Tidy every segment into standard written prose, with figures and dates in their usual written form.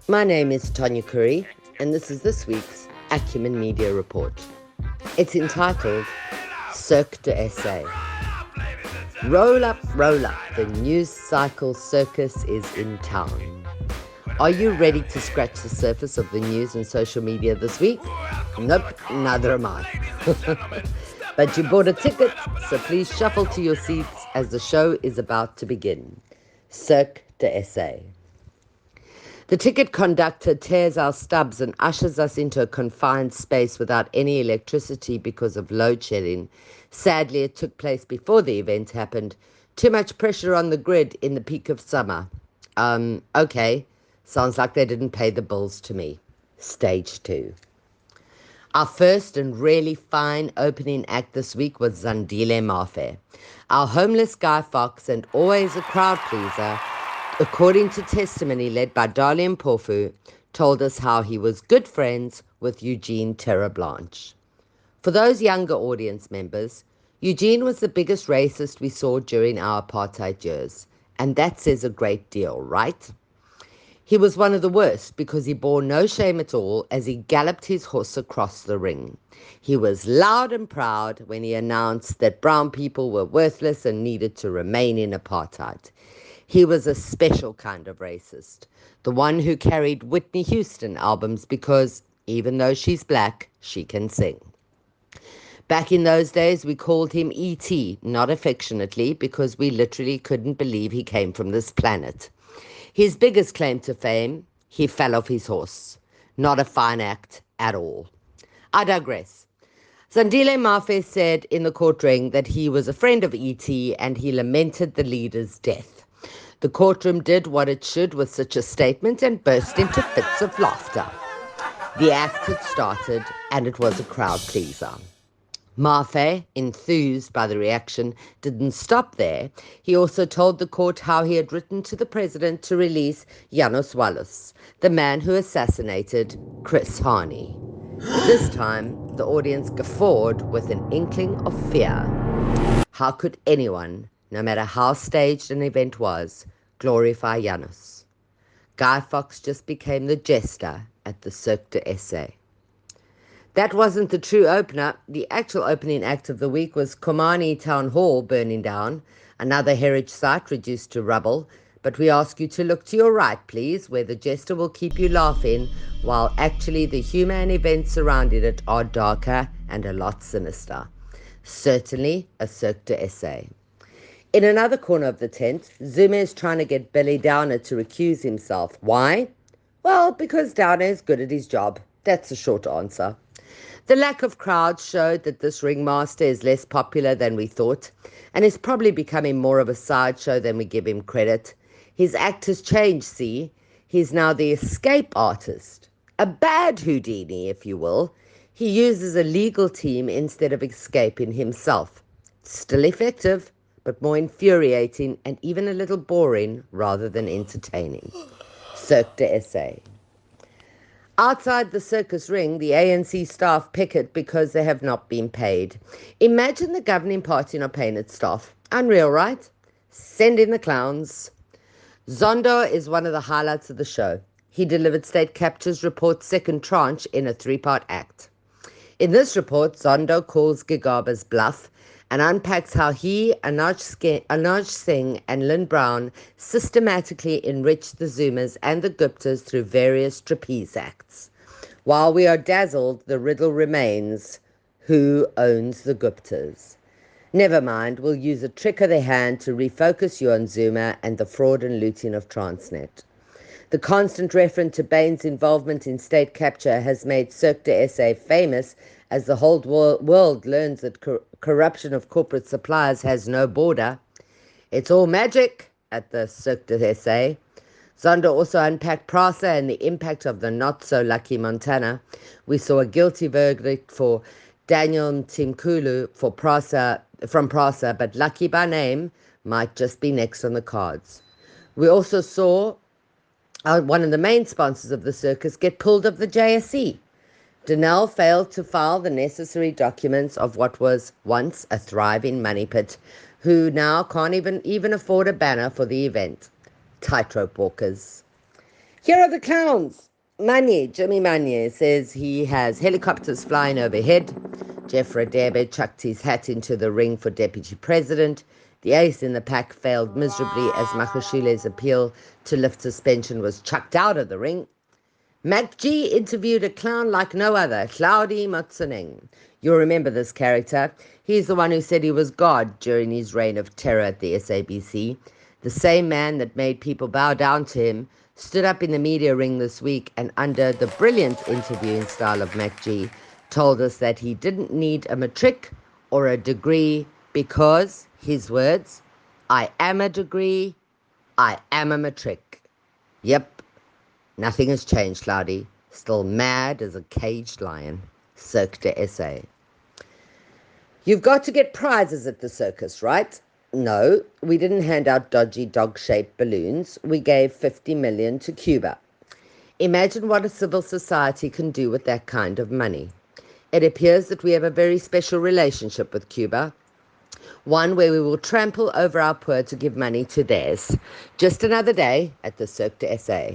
My name is Tanya Curry, and this is this week's Acumen Media Report. It's entitled Cirque du Essay. Roll up, the news cycle circus is in town. Are you ready to scratch the surface of the news and social media this week? Nope, neither am I. But you bought a ticket, so please shuffle to your seats as the show is about to begin. Cirque du Essay. The ticket conductor tears our stubs and ushers us into a confined space without any electricity because of loadshedding. Sadly, it took place before the event happened. Too much pressure on the grid in the peak of summer. Okay. Sounds like they didn't pay the bills to me. Stage 2. Our first and really fine opening act this week was Zandile Mafe. Our homeless Guy Fawkes and always a crowd pleaser, according to testimony led by Darlene Porfu, told us how he was good friends with Eugene Terreblanche. For those younger audience members, Eugene was the biggest racist we saw during our apartheid years, and that says a great deal, right? He was one of the worst because he bore no shame at all as he galloped his horse across the ring. He was loud and proud when he announced that brown people were worthless and needed to remain in apartheid. He was a special kind of racist, the one who carried Whitney Houston albums because, even though she's black, she can sing. Back in those days, we called him E.T., not affectionately, because we literally couldn't believe he came from this planet. His biggest claim to fame, he fell off his horse. Not a fine act at all. I digress. Zandile Mafe said in the court ring that he was a friend of E.T. and he lamented the leader's death. The courtroom did what it should with such a statement and burst into fits of laughter. The act had started and it was a crowd pleaser. Mafe, enthused by the reaction, didn't stop there. He also told the court how he had written to the president to release Janos Wallace, the man who assassinated Chris Hani. This time, the audience guffawed with an inkling of fear. How could anyone, no matter how staged an event was, glorify Janos? Guy Fawkes just became the jester at the Cirque du Essay. That wasn't the true opener. The actual opening act of the week was Komani Town Hall burning down, another heritage site reduced to rubble. But we ask you to look to your right, please, where the jester will keep you laughing, while actually the humour and events surrounding it are darker and a lot sinister. Certainly a Cirque du Essay. In another corner of the tent, Zuma is trying to get Billy Downer to recuse himself. Why? Well, because Downer is good at his job. That's the short answer. The lack of crowds showed that this ringmaster is less popular than we thought and is probably becoming more of a sideshow than we give him credit. His act has changed, see? He's now the escape artist. A bad Houdini, if you will. He uses a legal team instead of escaping himself. Still effective, but more infuriating and even a little boring rather than entertaining. Cirque du Essay. Outside the circus ring, the ANC staff picket because they have not been paid. Imagine the governing party not paying its staff. Unreal, right? Send in the clowns. Zondo is one of the highlights of the show. He delivered State Capture's report's second tranche in a 3-part act. In this report, Zondo calls Gigaba's bluff and unpacks how he, Anoj Singh and Lynn Brown systematically enriched the Zumas and the Guptas through various trapeze acts. While we are dazzled, the riddle remains, who owns the Guptas? Never mind, we'll use a trick of the hand to refocus you on Zuma and the fraud and looting of Transnet. The constant reference to Bain's involvement in state capture has made Cirque du Essay famous as the whole world learns that corruption of corporate suppliers has no border. It's all magic at the Cirque du Essay. Zondo also unpacked PRASA and the impact of the not-so-lucky Montana. We saw a guilty verdict for Daniel Mtimkulu from PRASA, but lucky by name might just be next on the cards. We also saw one of the main sponsors of the circus get pulled of the JSE. Denell failed to file the necessary documents of what was once a thriving money pit, who now can't even afford a banner for the event. Tightrope walkers. Here are the clowns. Jimmy Manye, says he has helicopters flying overhead. Jeff Radebe chucked his hat into the ring for deputy president. The ace in the pack failed miserably as Makashule's appeal to lift suspension was chucked out of the ring. MacG interviewed a clown like no other, Cloudy Motsoeneng. You'll remember this character. He's the one who said he was God during his reign of terror at the SABC. The same man that made people bow down to him stood up in the media ring this week and, under the brilliant interviewing style of MacG, told us that he didn't need a matric or a degree because, his words, I am a degree, I am a matric. Yep. Nothing has changed, Cloudy. Still mad as a caged lion. Cirque du SA. You've got to get prizes at the circus, right? No, we didn't hand out dodgy dog-shaped balloons. We gave 50 million to Cuba. Imagine what a civil society can do with that kind of money. It appears that we have a very special relationship with Cuba, one where we will trample over our poor to give money to theirs. Just another day at the Cirque du SA.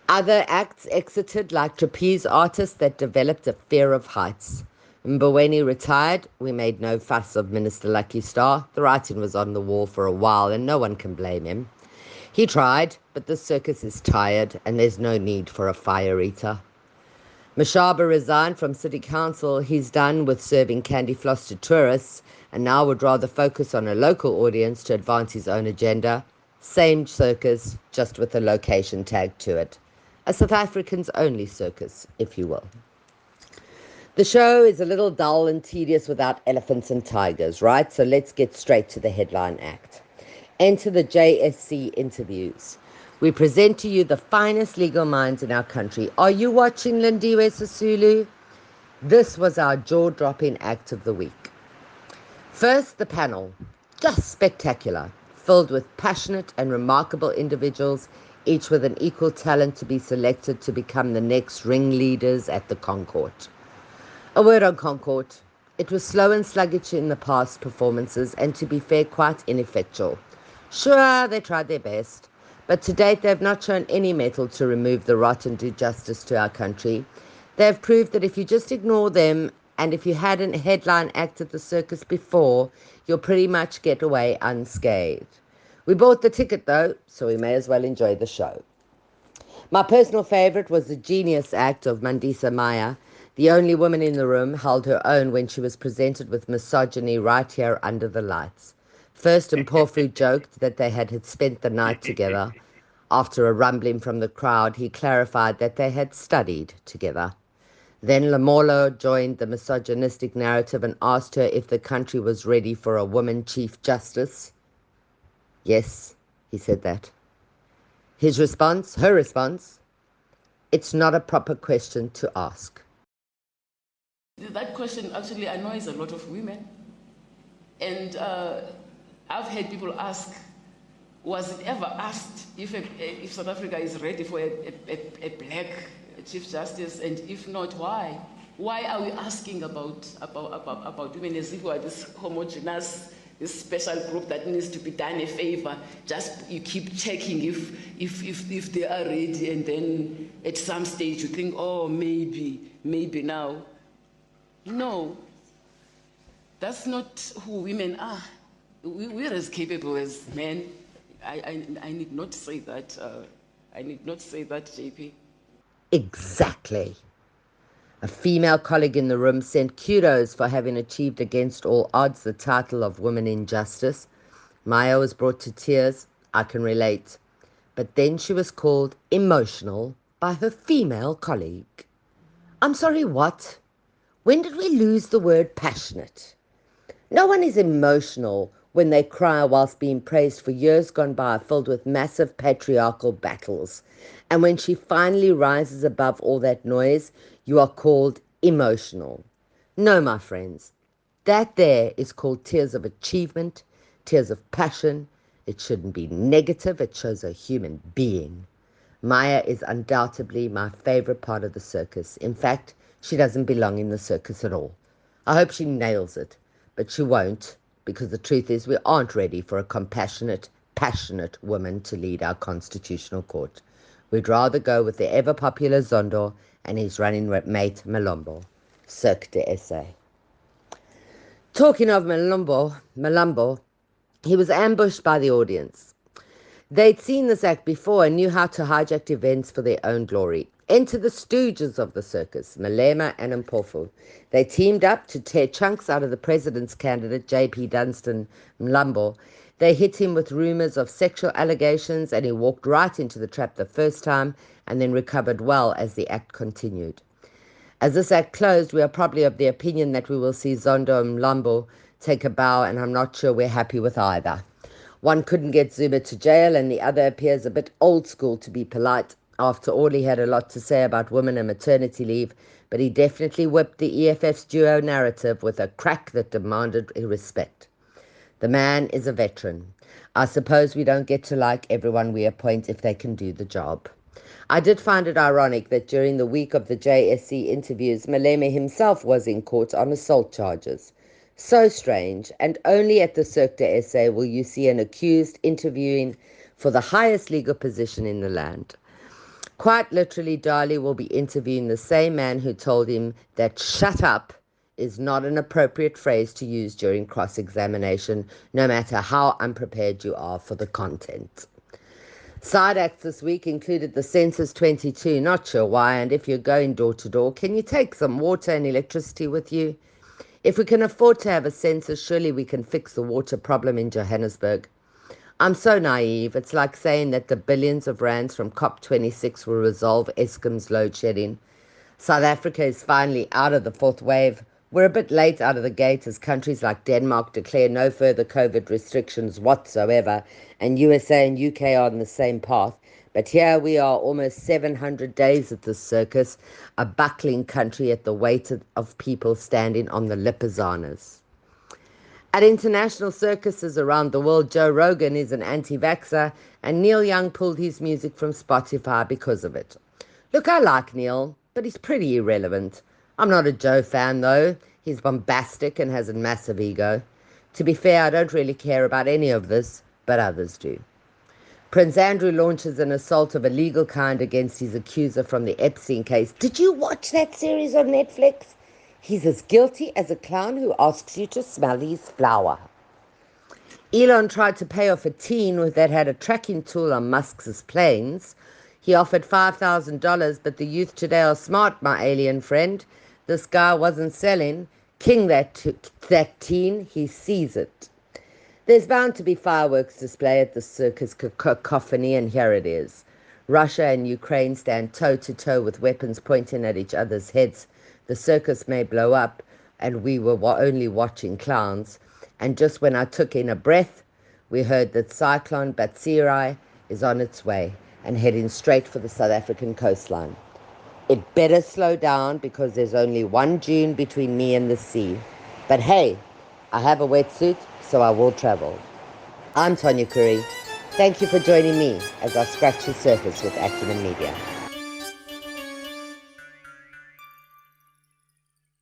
Other acts exited like trapeze artists that developed a fear of heights. Mboweni retired. We made no fuss of Minister Lucky Star. The writing was on the wall for a while and no one can blame him. He tried, but the circus is tired and there's no need for a fire eater. Mashaba resigned from City Council. He's done with serving candy floss to tourists and now would rather focus on a local audience to advance his own agenda. Same circus, just with a location tag to it. A South African's only circus, if you will. The show is a little dull and tedious without elephants and tigers, right? So let's get straight to the headline act. Enter the JSC interviews. We present to you the finest legal minds in our country. Are you watching, Lindiwe Sisulu? This was our jaw-dropping act of the week. First, the panel. Just spectacular. Filled with passionate and remarkable individuals, each with an equal talent to be selected to become the next ringleaders at the Concourt. A word on Concourt. It was slow and sluggish in the past performances and, to be fair, quite ineffectual. Sure, they tried their best, but to date they have not shown any mettle to remove the rot and do justice to our country. They have proved that if you just ignore them and if you had a headline act at the circus before, you'll pretty much get away unscathed. We bought the ticket though, so we may as well enjoy the show. My personal favourite was the genius act of Mandisa Maya. The only woman in the room held her own when she was presented with misogyny right here under the lights. First, Mpofu joked that they had spent the night together. After a rumbling from the crowd, he clarified that they had studied together. Then Lamolo joined the misogynistic narrative and asked her if the country was ready for a woman Chief Justice. Yes, he said that. Her response, it's not a proper question to ask. That question actually annoys a lot of women. And I've heard people ask, was it ever asked if South Africa is ready for a black Chief Justice? And if not, why? Why are we asking about women as if we are this homogeneous, this special group that needs to be done a favor? Just you keep checking if they are ready, and then at some stage you think, oh, maybe now. No, that's not who women are. We're as capable as men. I need not say that. I need not say that, JP. Exactly. A female colleague in the room sent kudos for having achieved against all odds the title of Woman in Justice. Maya was brought to tears. I can relate. But then she was called emotional by her female colleague. I'm sorry, what? When did we lose the word passionate? No one is emotional when they cry whilst being praised for years gone by, filled with massive patriarchal battles. And when she finally rises above all that noise, you are called emotional. No, my friends, that there is called tears of achievement, tears of passion. It shouldn't be negative. It shows a human being. Maya is undoubtedly my favorite part of the circus. In fact, she doesn't belong in the circus at all. I hope she nails it, but she won't, because the truth is we aren't ready for a compassionate, passionate woman to lead our constitutional court. We'd rather go with the ever-popular Zondo and his running mate Malombo. Cirque de SA. Talking of Malombo, he was ambushed by the audience. They'd seen this act before and knew how to hijack events for their own glory. Enter the stooges of the circus, Malema and Mpofu. They teamed up to tear chunks out of the president's candidate, J.P. Dunstan Mlambo. They hit him with rumors of sexual allegations, and he walked right into the trap the first time and then recovered well as the act continued. As this act closed, we are probably of the opinion that we will see Zondo and Mlambo take a bow, and I'm not sure we're happy with either. One couldn't get Zuba to jail, and the other appears a bit old school, to be polite. After all, he had a lot to say about women and maternity leave, but he definitely whipped the EFF's duo narrative with a crack that demanded respect. The man is a veteran. I suppose we don't get to like everyone we appoint if they can do the job. I did find it ironic that during the week of the JSC interviews, Malema himself was in court on assault charges. So strange, and only at the Cirque de SA will you see an accused interviewing for the highest legal position in the land. Quite literally, Dali will be interviewing the same man who told him that shut up is not an appropriate phrase to use during cross-examination, no matter how unprepared you are for the content. Side acts this week included the Census 22, not sure why, and if you're going door to door, can you take some water and electricity with you? If we can afford to have a census, surely we can fix the water problem in Johannesburg. I'm so naive. It's like saying that the billions of rands from COP26 will resolve Eskom's loadshedding. South Africa is finally out of the fourth wave. We're a bit late out of the gate as countries like Denmark declare no further COVID restrictions whatsoever, and USA and UK are on the same path. But here we are, almost 700 days at this circus, a buckling country at the weight of people standing on the lipizanas. At international circuses around the world, Joe Rogan is an anti-vaxxer, and Neil Young pulled his music from Spotify because of it. Look, I like Neil, but he's pretty irrelevant. I'm not a Joe fan, though. He's bombastic and has a massive ego. To be fair, I don't really care about any of this, but others do. Prince Andrew launches an assault of a legal kind against his accuser from the Epstein case. Did you watch that series on Netflix? He's as guilty as a clown who asks you to smell his flower. Elon tried to pay off a teen that had a tracking tool on Musk's planes. He offered $5,000, but the youth today are smart, my alien friend. This guy wasn't selling. King that teen, he sees it. There's bound to be fireworks display at the circus cacophony, and here it is. Russia and Ukraine stand toe-to-toe with weapons pointing at each other's heads. The circus may blow up, and we were only watching clowns. And just when I took in a breath, we heard that Cyclone Batsirai is on its way and heading straight for the South African coastline. It better slow down because there's only one dune between me and the sea. But hey, I have a wetsuit, so I will travel. I'm Tonya Curry. Thank you for joining me as I scratch the surface with Acumen Media.